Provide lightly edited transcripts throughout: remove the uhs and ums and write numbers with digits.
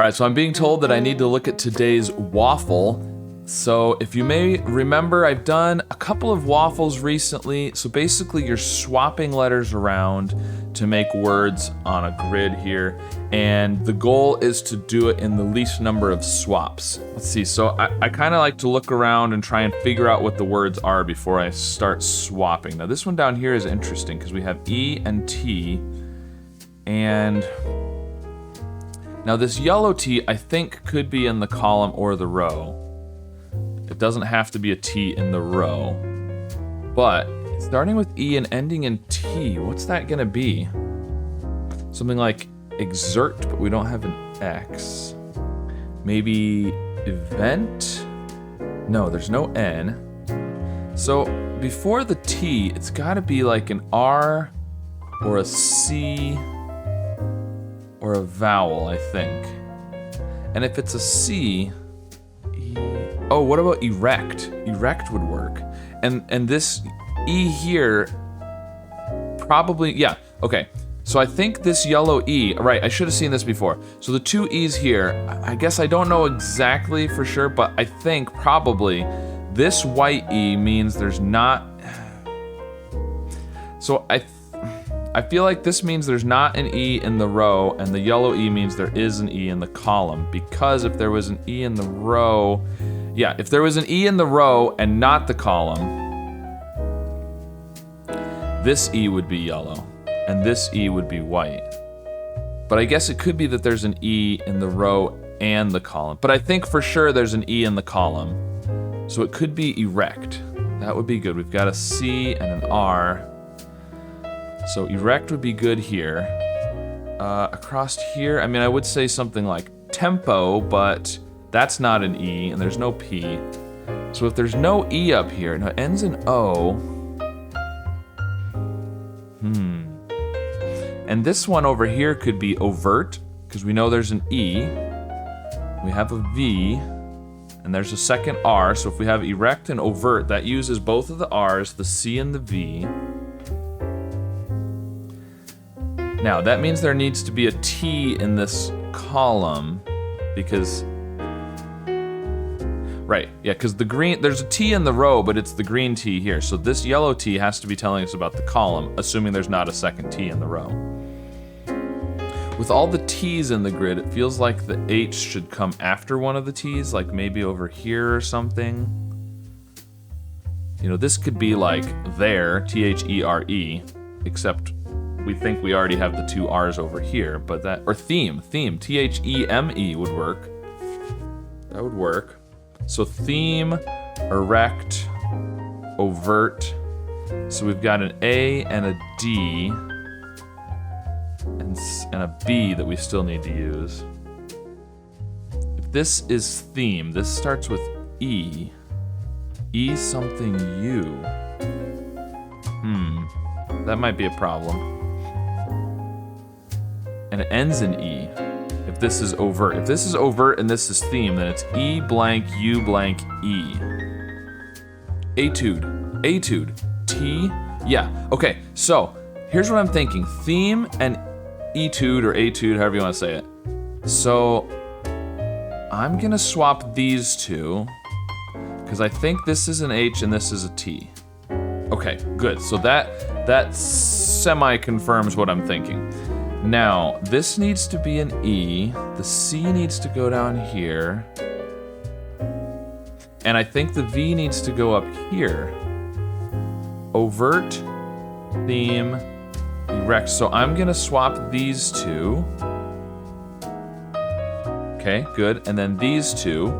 All right, so I'm being told that I need to look at today's waffle. So if you may remember, I've done a couple of waffles recently. So basically you're swapping letters around to make words on a grid here. And the goal is to do it in the least number of swaps. Let's see, so I kind of like to look around and try and figure out what the words are before I start swapping. Now this one down here is interesting because we have E and T. And now this yellow T I think could be in the column or the row. It doesn't have to be a T in the row. But starting with E and ending in T, what's that gonna be? Something like exert, but we don't have an X. Maybe event? No, there's no N. So before the T, it's gotta be like an R or a C or a vowel, I think. And if it's a C, oh, what about erect? Erect would work. And this E here, probably, yeah, okay. So I think this yellow E, right, I should have seen this before. So the two E's here, I guess I don't know exactly for sure, but I think probably this white E means there's not, so I feel like this means there's not an E in the row, and the yellow E means there is an E in the column, because if there was an E in the row, yeah, if there was an E in the row and not the column, this E would be yellow, and this E would be white. But I guess it could be that there's an E in the row and the column. But I think for sure there's an E in the column. So it could be erect. That would be good. We've got a C and an R. So erect would be good here. Across here, I mean, I would say something like tempo, but that's not an E, and there's no P. So if there's no E up here, now it ends in O. And this one over here could be overt, because we know there's an E. We have a V, and there's a second R. So if we have erect and overt, that uses both of the R's, the C and the V. Now, that means there needs to be a T in this column, because, right, yeah, because the green, there's a T in the row, but it's the green T here. So this yellow T has to be telling us about the column, assuming there's not a second T in the row. With all the T's in the grid, it feels like the H should come after one of the T's, like maybe over here or something. You know, this could be like there, T-H-E-R-E, except we think we already have the two R's over here, but that, or theme, T-H-E-M-E would work. That would work. So theme, erect, overt. So we've got an A and a D, and a B that we still need to use. If this is theme, this starts with E. E something U. That might be a problem. And it ends in E, if this is overt. If this is overt and this is theme, then it's E blank U blank E. Etude, T, yeah, okay, so here's what I'm thinking. Theme and etude, or etude, however you want to say it. So I'm gonna swap these two, because I think this is an H and this is a T. Okay, good, so that semi-confirms what I'm thinking. Now, this needs to be an E, the C needs to go down here, and I think the V needs to go up here. Overt, theme, erect. So I'm gonna swap these two. Okay, good, and then these two.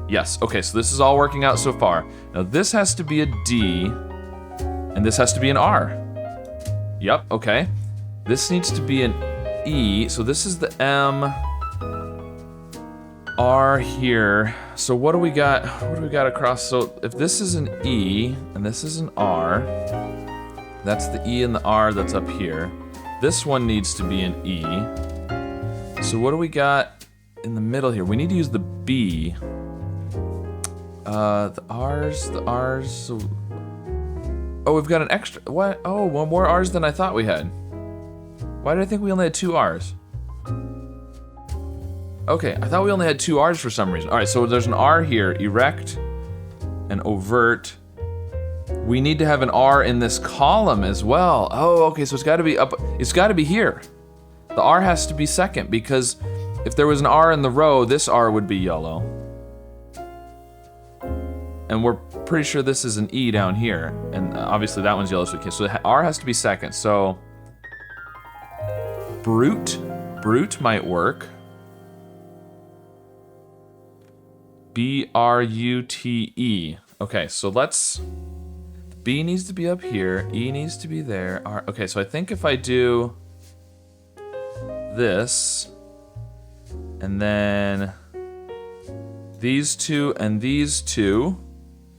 Yes, okay, so this is all working out so far. Now this has to be a D, and this has to be an R. Yep, okay. This needs to be an E, so this is the M, R here. So what do we got? What do we got across? So if this is an E and this is an R, that's the E and the R that's up here. This one needs to be an E. So what do we got in the middle here? We need to use the B. The R's, so... Oh, we've got an extra, what? Oh, one more R's than I thought we had. Why did I think we only had two R's? Okay, I thought we only had 2 R's for some reason. All right, so there's an R here, erect and overt. We need to have an R in this column as well. Oh, okay, so it's gotta be up, it's gotta be here. The R has to be second because if there was an R in the row, this R would be yellow. And we're pretty sure this is an E down here. And obviously that one's yellow, so the R has to be second. So, brute might work. B-R-U-T-E. Okay, so let's, B needs to be up here, E needs to be there. R, okay, so I think if I do this, and then these 2 and these 2,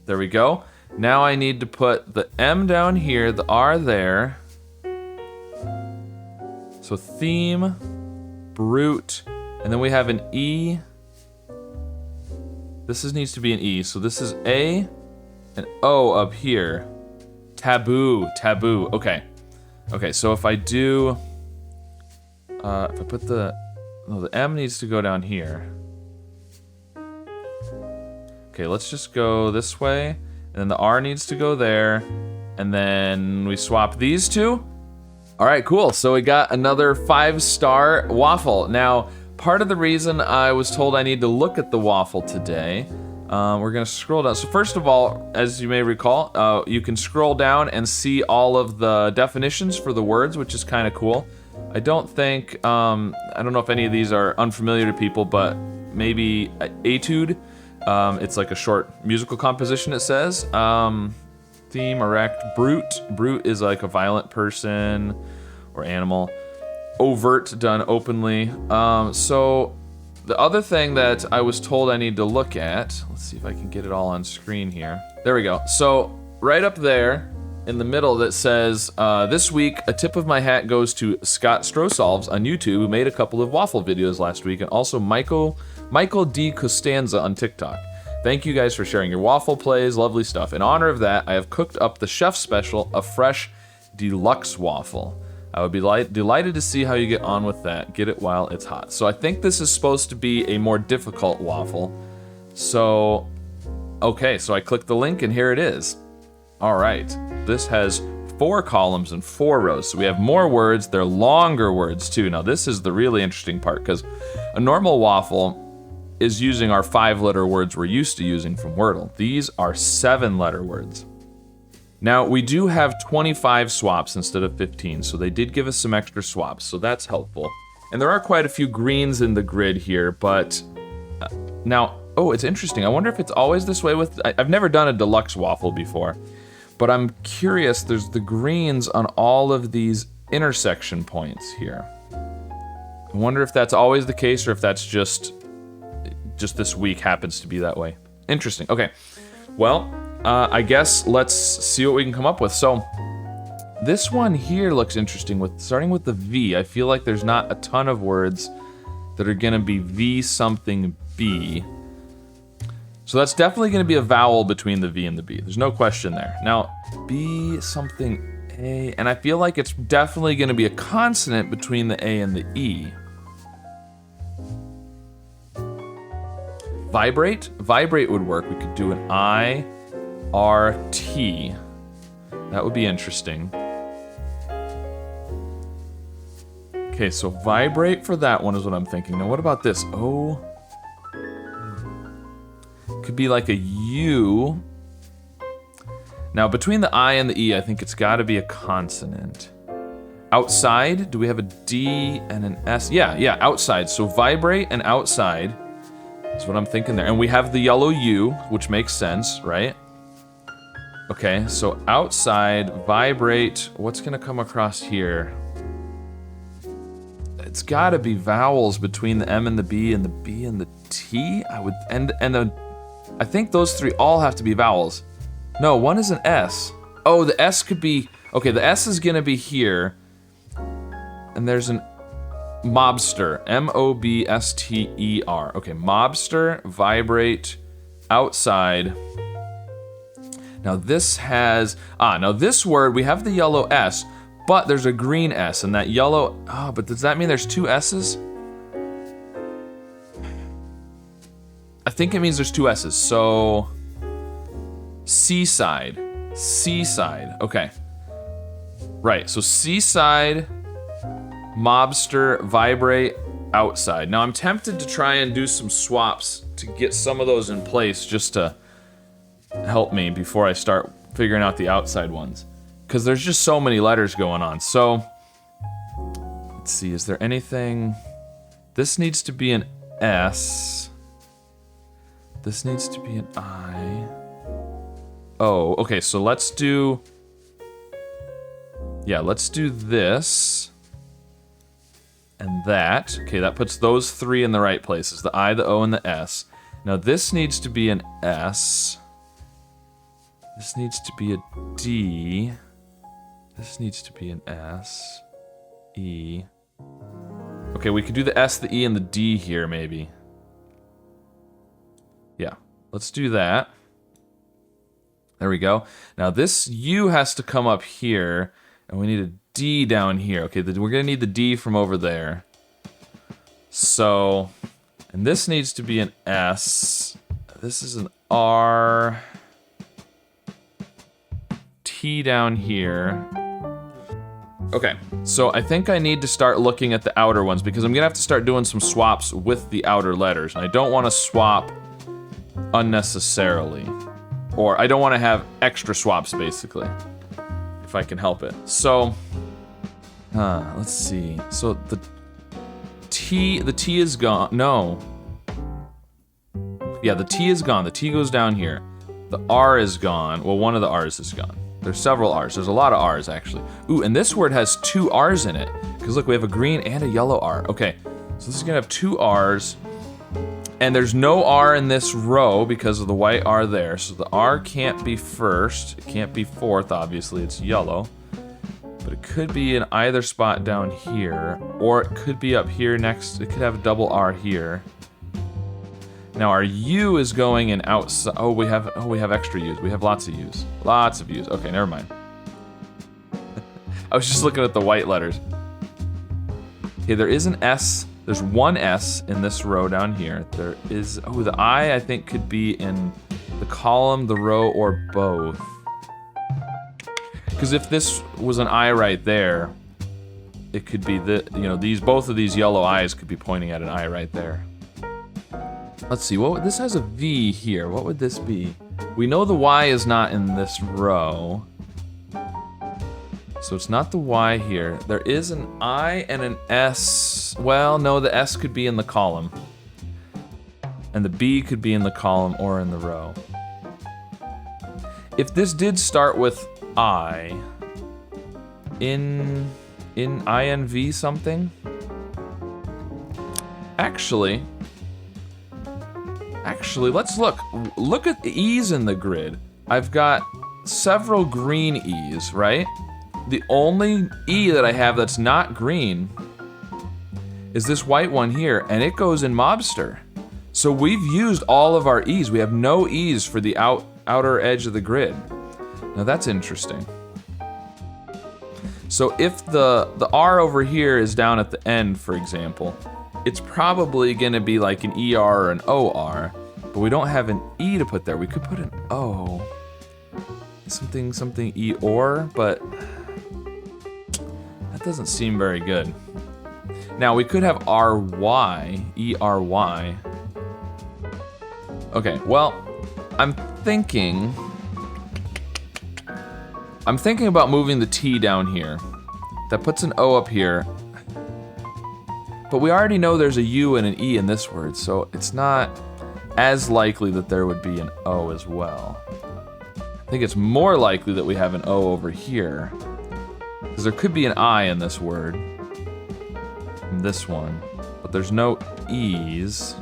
there we go. Now I need to put the M down here, the R there. So theme, brute, and then we have an E. This needs to be an E, so this is A and O up here. Taboo, okay. Okay, so if I do, if I put the M needs to go down here. Okay, let's just go this way, and then the R needs to go there, and then we swap these 2. All right, cool, so we got another 5-star waffle. Now, part of the reason I was told I need to look at the waffle today, we're gonna scroll down. So first of all, as you may recall, you can scroll down and see all of the definitions for the words, which is kind of cool. I don't think, I don't know if any of these are unfamiliar to people, but maybe etude. It's like a short musical composition, it says. Theme, erect, brute. Brute is like a violent person or animal. Overt, done openly. So the other thing that I was told I need to look at, let's see if I can get it all on screen here. There we go. So right up there in the middle that says, this week, a tip of my hat goes to Scott Stro-solves on YouTube, who made a couple of waffle videos last week, and also Michael D. Costanza on TikTok. Thank you guys for sharing your waffle plays, lovely stuff. In honor of that, I have cooked up the chef special, a fresh deluxe waffle. I would be delighted to see how you get on with that. Get it while it's hot. So I think this is supposed to be a more difficult waffle. So, okay, so I clicked the link and here it is. All right, this has 4 columns and 4 rows. So we have more words, they're longer words too. Now this is the really interesting part because a normal waffle is using our 5-letter words we're used to using from Wordle. These are 7-letter words. Now, we do have 25 swaps instead of 15, so they did give us some extra swaps, so that's helpful. And there are quite a few greens in the grid here, but now, oh, it's interesting. I wonder if it's always this way with, I've never done a deluxe waffle before, but I'm curious, there's the greens on all of these intersection points here. I wonder if that's always the case or if that's just this week happens to be that way. Interesting. Okay. Well, I guess let's see what we can come up with. So this one here looks interesting with starting with the V. I feel like there's not a ton of words that are going to be V something B. So that's definitely going to be a vowel between the V and the B. There's no question there. Now, B something A, and I feel like it's definitely going to be a consonant between the A and the E. Vibrate? Vibrate would work. We could do an I-R-T. That would be interesting. Okay, so vibrate for that one is what I'm thinking. Now what about this? O. Could be like a U. Now between the I and the E, I think it's gotta be a consonant. Outside, do we have a D and an S? Yeah, outside. So vibrate and outside. That's what I'm thinking there. And we have the yellow U, which makes sense, right? Okay, so outside, vibrate. What's gonna come across here? It's gotta be vowels between the M and the B and the B and the T. I think those 3 all have to be vowels. No, one is an S. Oh, the S could be, okay, the S is gonna be here. And there's an mobster, M-O-B-S-T-E-R. Okay, mobster, vibrate, outside. Now this has, now this word, we have the yellow S, but there's a green S, and that yellow, but does that mean there's 2 S's? I think it means there's two S's. So seaside. Seaside. Okay. Right. So seaside, mobster, vibrate, outside. Now I'm tempted to try and do some swaps to get some of those in place just to help me before I start figuring out the outside ones. Because there's just so many letters going on. So let's see, is there anything? This needs to be an S. This needs to be an I. Oh, okay, so let's do... Yeah, let's do this. And that. Okay, that puts those three in the right places. The I, the O, and the S. Now this needs to be an S. This needs to be a D. This needs to be an S. E. Okay, we could do the S, the E, and the D here, maybe. Yeah, let's do that. There we go. Now this U has to come up here, and we need a D down here. Okay, we're gonna need the D from over there. So, and this needs to be an S. This is an R. T down here. Okay, so I think I need to start looking at the outer ones because I'm gonna have to start doing some swaps with the outer letters. And I don't wanna swap unnecessarily. Or I don't wanna have extra swaps, basically. If I can help it. So, let's see. So the T is gone. No. Yeah, the T is gone. The T goes down here. The R is gone. Well, one of the R's is gone. There's several R's. There's a lot of R's, actually. Ooh, and this word has two R's in it. Because look, we have a green and a yellow R. Okay, so this is gonna have two R's. And there's no R in this row because of the white R there. So the R can't be first. It can't be fourth, obviously. It's yellow. But it could be in either spot down here. Or it could be up here next. It could have a double R here. Now our U is going in outside. Oh, we have extra U's. We have lots of U's. Lots of U's. Okay, never mind. I was just looking at the white letters. Okay, there is an S. There's one S in this row down here. There is, oh, the I think could be in the column, the row, or both. Because if this was an I right there, it could be the, you know, both of these yellow I's could be pointing at an I right there. Let's see, this has a V here. What would this be? We know the Y is not in this row. So it's not the Y here. There is an I and an S. Well, no, the S could be in the column. And the B could be in the column or in the row. If this did start with I, in INV something? Actually, let's look. Look at the E's in the grid. I've got several green E's, right? The only E that I have that's not green is this white one here, and it goes in Mobster. So we've used all of our E's. We have no E's for the outer edge of the grid. Now that's interesting. So if the R over here is down at the end, for example, it's probably gonna be like an ER or an OR, but we don't have an E to put there. We could put an O. Something E or, but that doesn't seem very good. Now we could have RY, ERY. Okay, well, I'm thinking about moving the T down here. That puts an O up here. But we already know there's a U and an E in this word, so it's not as likely that there would be an O as well. I think it's more likely that we have an O over here. Because there could be an I in this word. In this one. But there's no E's.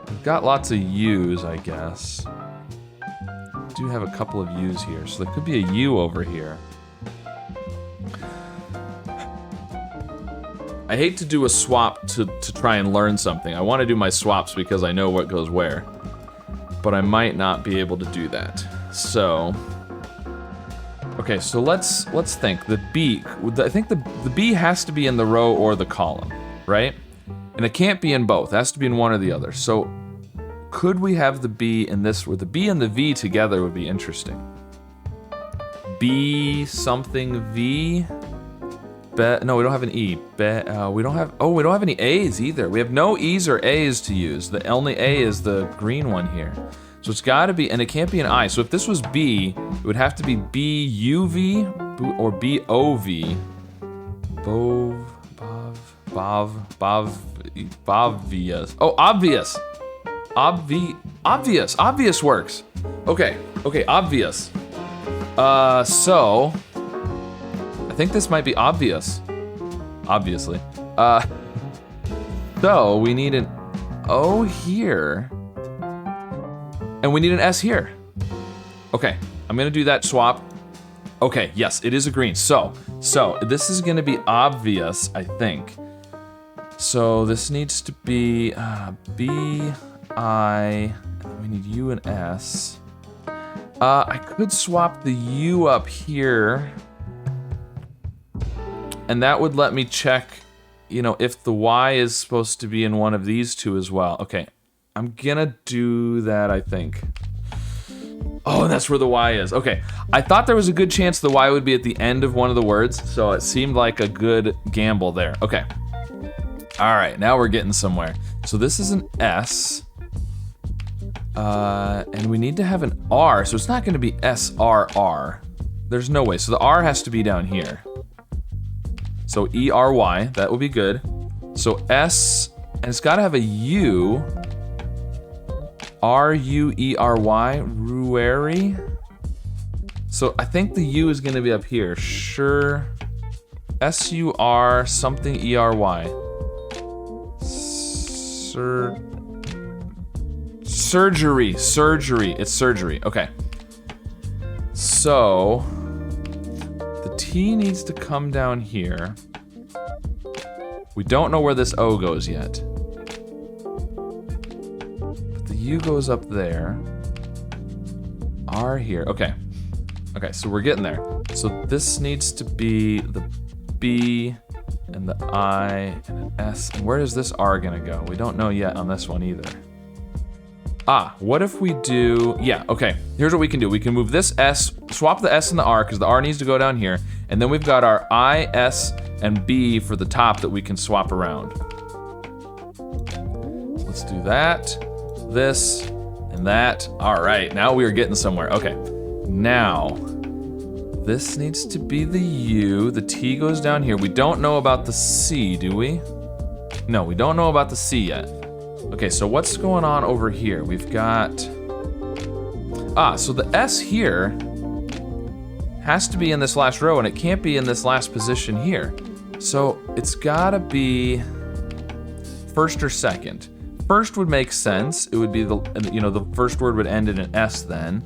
We've got lots of U's, I guess. We do have a couple of U's here, so there could be a U over here. I hate to do a swap to try and learn something. I want to do my swaps because I know what goes where. But I might not be able to do that. So... okay, so let's think. The B, I think the B has to be in the row or the column, right? And it can't be in both. It has to be in one or the other. So could we have the B in this, where the B and the V together would be interesting. B something V. No, we don't have an E. We don't have any A's either. We have no E's or A's to use. The only A is the green one here. So it's gotta be, and it can't be an I. So if this was B, it would have to be B-U-V or B-O-V. Obvious. Oh, obvious. Obvious works. Okay, obvious. So I think this might be obvious. Obviously. So we need an O here. And we need an S here. Okay, I'm gonna do that swap. Okay, yes, it is a green. So this is gonna be obvious, I think. So this needs to be B, I, and we need U and S. I could swap the U up here, and that would let me check, if the Y is supposed to be in one of these two as well. Okay, I'm gonna do that, I think. Oh, that's where the Y is. Okay, I thought there was a good chance the Y would be at the end of one of the words, so it seemed like a good gamble there. Okay. All right, now we're getting somewhere. So this is an S. And we need to have an R, so it's not gonna be S-R-R. There's no way, so the R has to be down here. So E-R-Y, that will be good. So S, and it's gotta have a U. R-U-E-R-Y, Rueri. So I think the U is gonna be up here, sure. S-U-R something E-R-Y. Surgery, it's surgery, okay. So, the T needs to come down here. We don't know where this O goes yet. But the U goes up there. R here, okay. Okay, so we're getting there. So this needs to be the B and the I and an S. And where is this R gonna go? We don't know yet on this one either. What if we do, yeah, okay. Here's what we can do. We can move this S, swap the S and the R, because the R needs to go down here. And then we've got our I, S, and B for the top that we can swap around. Let's do that, this, and that. All right, now we are getting somewhere. Okay, now, this needs to be the U. The T goes down here. We don't know about the C, do we? No, we don't know about the C yet. Okay, so what's going on over here? We've got... so the S here has to be in this last row, and it can't be in this last position here. So it's gotta be first or second. First would make sense. It would be the first word would end in an S then.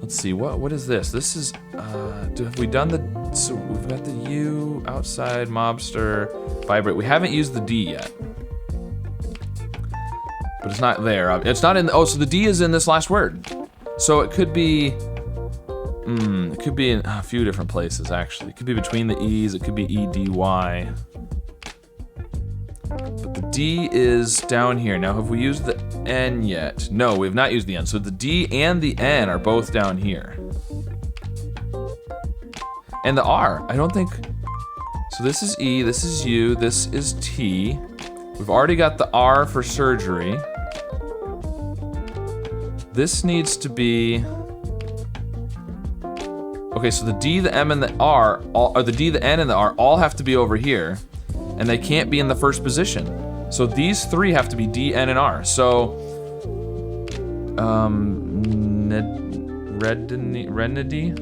Let's see, what is this? This is, have we done the, so we've got the U, outside, mobster, vibrate. We haven't used the D yet. But it's not there. It's not in, so the D is in this last word. So it could be, it could be in a few different places actually. It could be between the E's, it could be E-D-Y. But the D is down here. Now have we used the N yet? No, we have not used the N. So the D and the N are both down here. And the R, I don't think, so this is E, this is U, this is T. We've already got the R for surgery. This needs to be... Okay, so the D, the M, and the R, or the D, the N, and the R all have to be over here. And they can't be in the first position. So these three have to be D, N, and R. So... Renedy?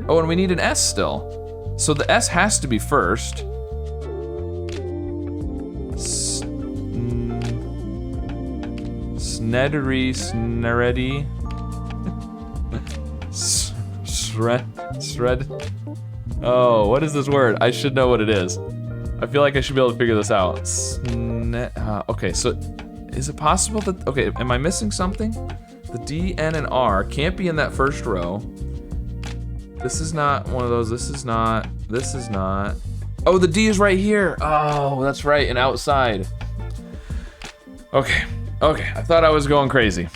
Oh, and we need an S still. So the S has to be first. Sneddery, Sneredy. Shred. Oh, what is this word? I should know what it is. I feel like I should be able to figure this out. Okay, so is it possible that, okay, am I missing something? The D, N, and R can't be in that first row. This is not one of those, this is not. Oh, the D is right here. Oh, that's right, and outside. Okay, Okay, I thought I was going crazy.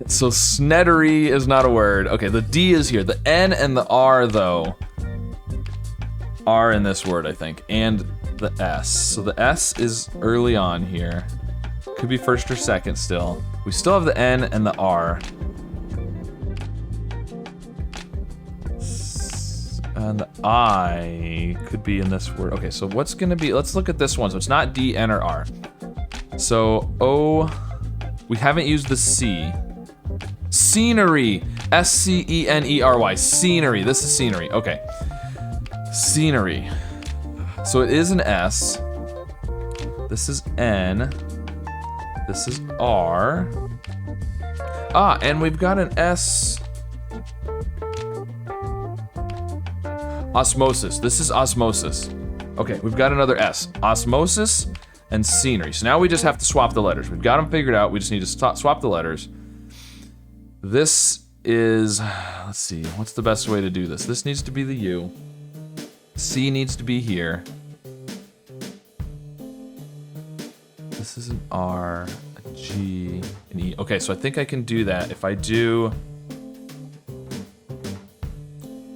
So sneddery is not a word. Okay, the D is here. The N and the R, though, are in this word, I think. And the S. So the S is early on here. Could be first or second still. We still have the N and the R. And the I could be in this word. Okay, so what's gonna be, let's look at this one. So it's not D, N, or R. So O, we haven't used the C. Scenery, S-C-E-N-E-R-Y, scenery, this is scenery, okay. Scenery, so it is an S. This is N, this is R. Ah, and we've got an S. Osmosis, this is osmosis. Okay, we've got another S, osmosis and scenery. So now we just have to swap the letters. We've got them figured out, we just need to swap the letters. This is, let's see, what's the best way to do this? This needs to be the U. C needs to be here. This is an R, a G, an E. Okay, so I think I can do that. If I do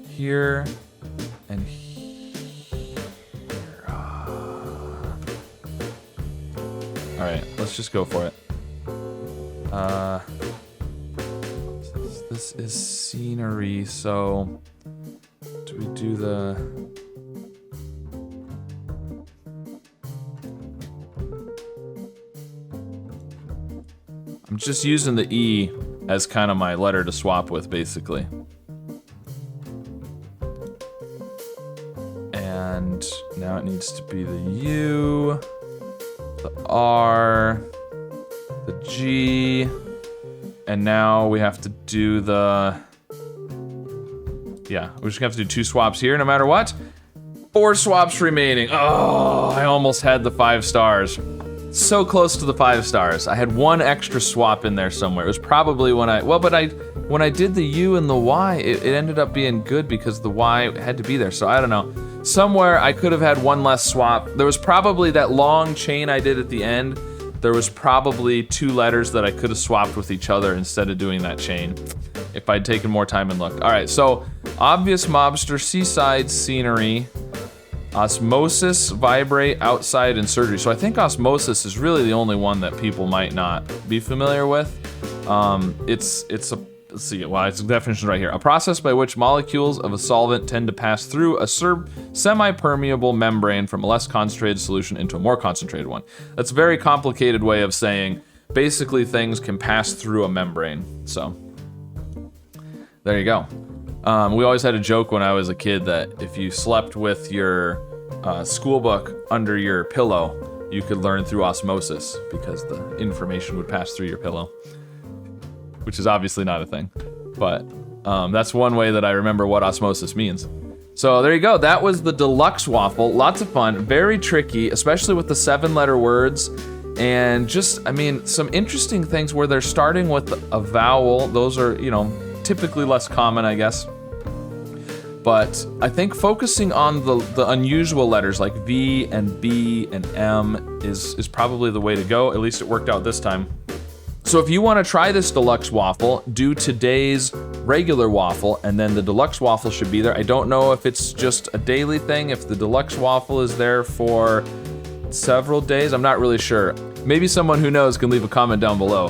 here and here. All right, let's just go for it. This is scenery, so do we do the... I'm just using the E as kind of my letter to swap with, basically. And now it needs to be the U, the R, the G, and now we have to do the... Yeah, we're just gonna have to do 2 swaps here no matter what. 4 swaps remaining. Oh, I almost had the 5 stars. So close to the 5 stars. I had 1 extra swap in there somewhere. It was probably when when I did the U and the Y, it ended up being good because the Y had to be there. So I don't know. Somewhere I could have had 1 less swap. There was probably that long chain I did at the end. There was probably 2 letters that I could have swapped with each other instead of doing that chain, if I'd taken more time and looked. All right, so obvious mobster, seaside, scenery, osmosis, vibrate, outside, and surgery. So I think osmosis is really the only one that people might not be familiar with. It's a, let's see, well, it's the definition right here. A process by which molecules of a solvent tend to pass through a semi-permeable membrane from a less concentrated solution into a more concentrated one. That's a very complicated way of saying basically things can pass through a membrane. So there you go. We always had a joke when I was a kid that if you slept with your school book under your pillow, you could learn through osmosis because the information would pass through your pillow, which is obviously not a thing, but that's one way that I remember what osmosis means. So there you go, that was the Deluxe Waffle. Lots of fun, very tricky, especially with the 7-letter words, and just, I mean, some interesting things where they're starting with a vowel. Those are, you know, typically less common, I guess. But I think focusing on the unusual letters like V and B and M is probably the way to go. At least it worked out this time. So if you want to try this Deluxe Waffle, do today's regular waffle, and then the Deluxe Waffle should be there. I don't know if it's just a daily thing, if the Deluxe Waffle is there for several days. I'm not really sure. Maybe someone who knows can leave a comment down below.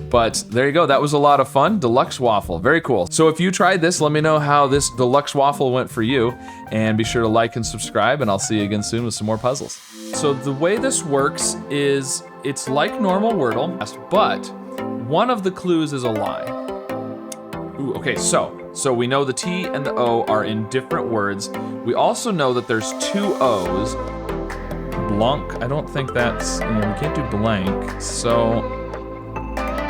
But there you go, that was a lot of fun. Deluxe Waffle, very cool. So if you tried this, let me know how this Deluxe Waffle went for you, and be sure to like and subscribe, and I'll see you again soon with some more puzzles. So the way this works is, it's like normal Wordle, but one of the clues is a lie. Ooh, okay, so we know the T and the O are in different words. We also know that there's 2 O's. Blanc, I don't think that's, we can't do blank, so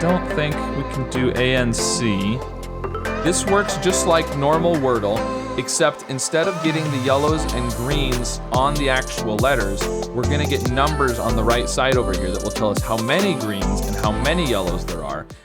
don't think we can do ANC. This works just like normal Wordle, except instead of getting the yellows and greens on the actual letters, we're gonna get numbers on the right side over here that will tell us how many greens and how many yellows there are.